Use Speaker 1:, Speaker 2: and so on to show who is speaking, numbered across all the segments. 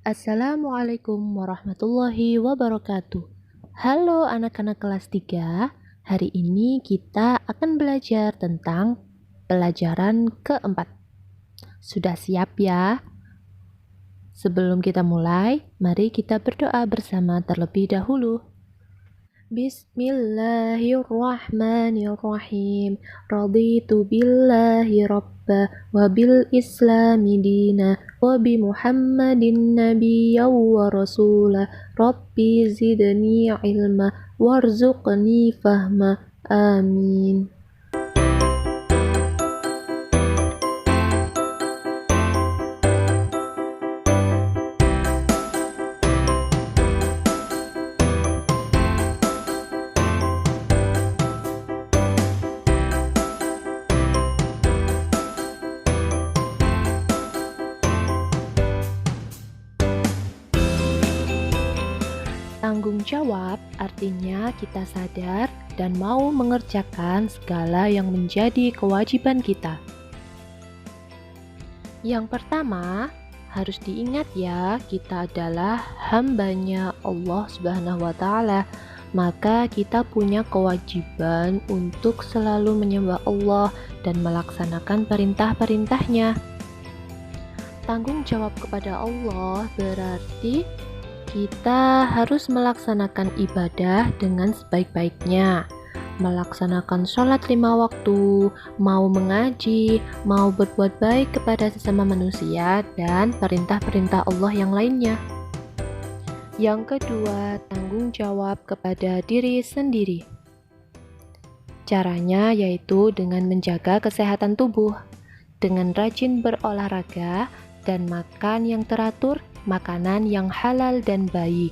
Speaker 1: Assalamualaikum warahmatullahi wabarakatuh. Halo anak-anak kelas 3. Hari ini kita akan belajar tentang pelajaran keempat. Sudah siap ya? Sebelum kita mulai, mari kita berdoa bersama terlebih dahulu. Bismillahirrahmanirrahim. Raditu billahi rabba wa bil islami dina wa bi Muhammadin nabiyya wa rasula. Rabbi zidni ilma warzuqni fahma. Amin. Tanggung jawab artinya kita sadar dan mau mengerjakan segala yang menjadi kewajiban kita. Yang pertama, harus diingat ya, kita adalah hambanya Allah Subhanahu wa Ta'ala. Maka kita punya kewajiban untuk selalu menyembah Allah dan melaksanakan perintah-perintahnya. Tanggung jawab kepada Allah berarti kita harus melaksanakan ibadah dengan sebaik-baiknya, melaksanakan sholat 5 waktu, mau mengaji, mau berbuat baik kepada sesama manusia, dan perintah-perintah Allah yang lainnya. Yang kedua, tanggung jawab kepada diri sendiri. Caranya yaitu dengan menjaga kesehatan tubuh, dengan rajin berolahraga, dan makan yang teratur, makanan yang halal dan baik.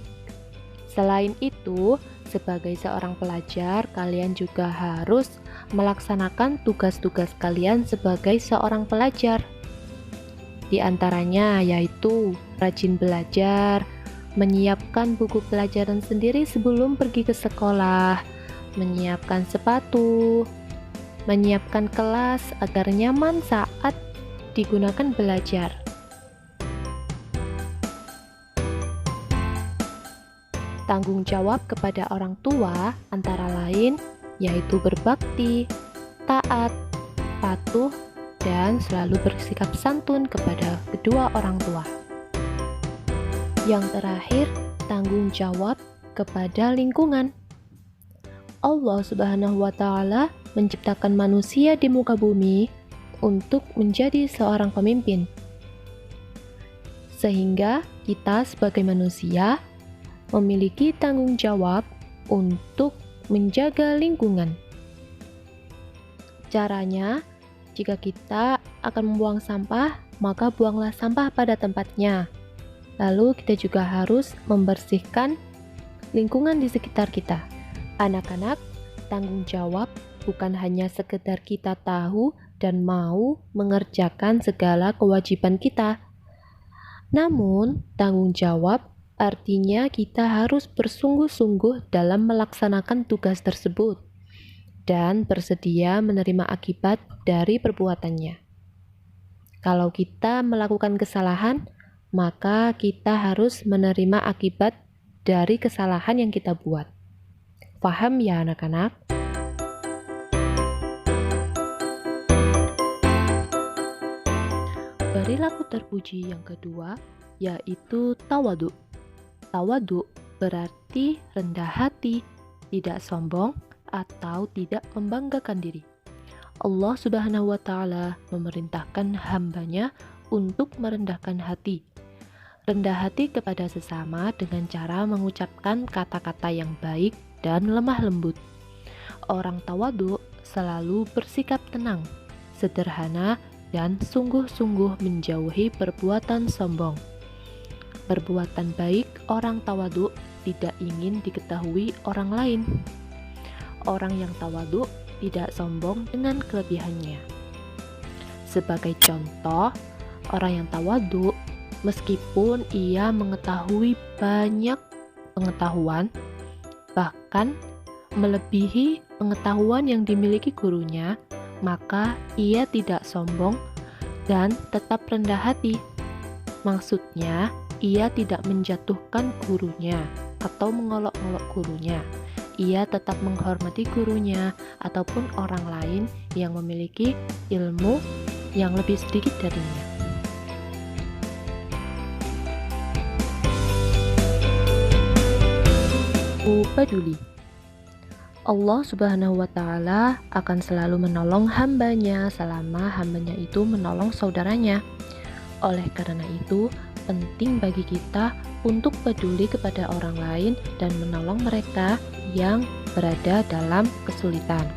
Speaker 1: Selain itu, sebagai seorang pelajar, kalian juga harus melaksanakan tugas-tugas kalian sebagai seorang pelajar. Di antaranya yaitu rajin belajar, menyiapkan buku pelajaran sendiri sebelum pergi ke sekolah, menyiapkan sepatu, menyiapkan kelas agar nyaman saat digunakan belajar. Tanggung jawab kepada orang tua antara lain yaitu berbakti, taat, patuh, dan selalu bersikap santun kepada kedua orang tua. Yang terakhir, tanggung jawab kepada lingkungan. Allah Subhanahu wa Ta'ala menciptakan manusia di muka bumi untuk menjadi seorang pemimpin. Sehingga kita sebagai manusia memiliki tanggung jawab untuk menjaga lingkungan. Caranya, jika kita akan membuang sampah, maka buanglah sampah pada tempatnya. Lalu kita juga harus membersihkan lingkungan di sekitar kita. Anak-anak, tanggung jawab bukan hanya sekedar kita tahu dan mau mengerjakan segala kewajiban kita. Namun, tanggung jawab artinya kita harus bersungguh-sungguh dalam melaksanakan tugas tersebut dan bersedia menerima akibat dari perbuatannya. Kalau kita melakukan kesalahan, maka kita harus menerima akibat dari kesalahan yang kita buat. Paham ya anak-anak? Perilaku terpuji yang kedua yaitu tawadu. Tawadu berarti rendah hati, tidak sombong, atau tidak membanggakan diri. Allah Subhanahu wa Ta'ala memerintahkan hambanya untuk merendahkan hati. Rendah hati kepada sesama dengan cara mengucapkan kata-kata yang baik dan lemah lembut. Orang tawadu selalu bersikap tenang, sederhana, dan sungguh-sungguh menjauhi perbuatan sombong. Perbuatan baik orang tawadu tidak ingin diketahui orang lain. Orang yang tawadu tidak sombong dengan kelebihannya. Sebagai contoh, orang yang tawadu meskipun ia mengetahui banyak pengetahuan, bahkan melebihi pengetahuan yang dimiliki gurunya, maka ia tidak sombong dan tetap rendah hati. Maksudnya, Ia tidak menjatuhkan gurunya atau mengolok-olok gurunya. Ia tetap menghormati gurunya ataupun orang lain yang memiliki ilmu yang lebih sedikit darinya. Peduli. Allah Subhanahu wa Ta'ala akan selalu menolong hambanya selama hambanya itu menolong saudaranya. Oleh karena itu, penting bagi kita untuk peduli kepada orang lain dan menolong mereka yang berada dalam kesulitan.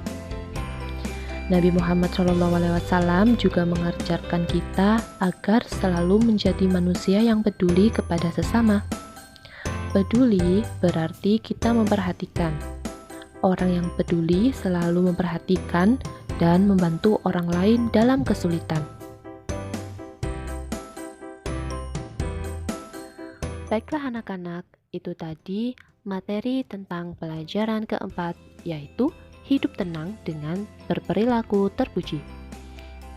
Speaker 1: Nabi Muhammad SAW juga mengajarkan kita agar selalu menjadi manusia yang peduli kepada sesama. Peduli berarti kita memperhatikan. Orang yang peduli selalu memperhatikan dan membantu orang lain dalam kesulitan. Baiklah anak-anak, itu tadi materi tentang pelajaran keempat, yaitu hidup tenang dengan berperilaku terpuji.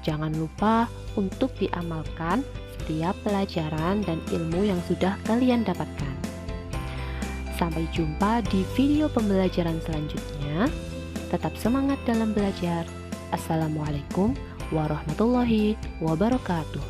Speaker 1: Jangan lupa untuk diamalkan setiap pelajaran dan ilmu yang sudah kalian dapatkan. Sampai jumpa di video pembelajaran selanjutnya. Tetap semangat dalam belajar. Assalamualaikum warahmatullahi wabarakatuh.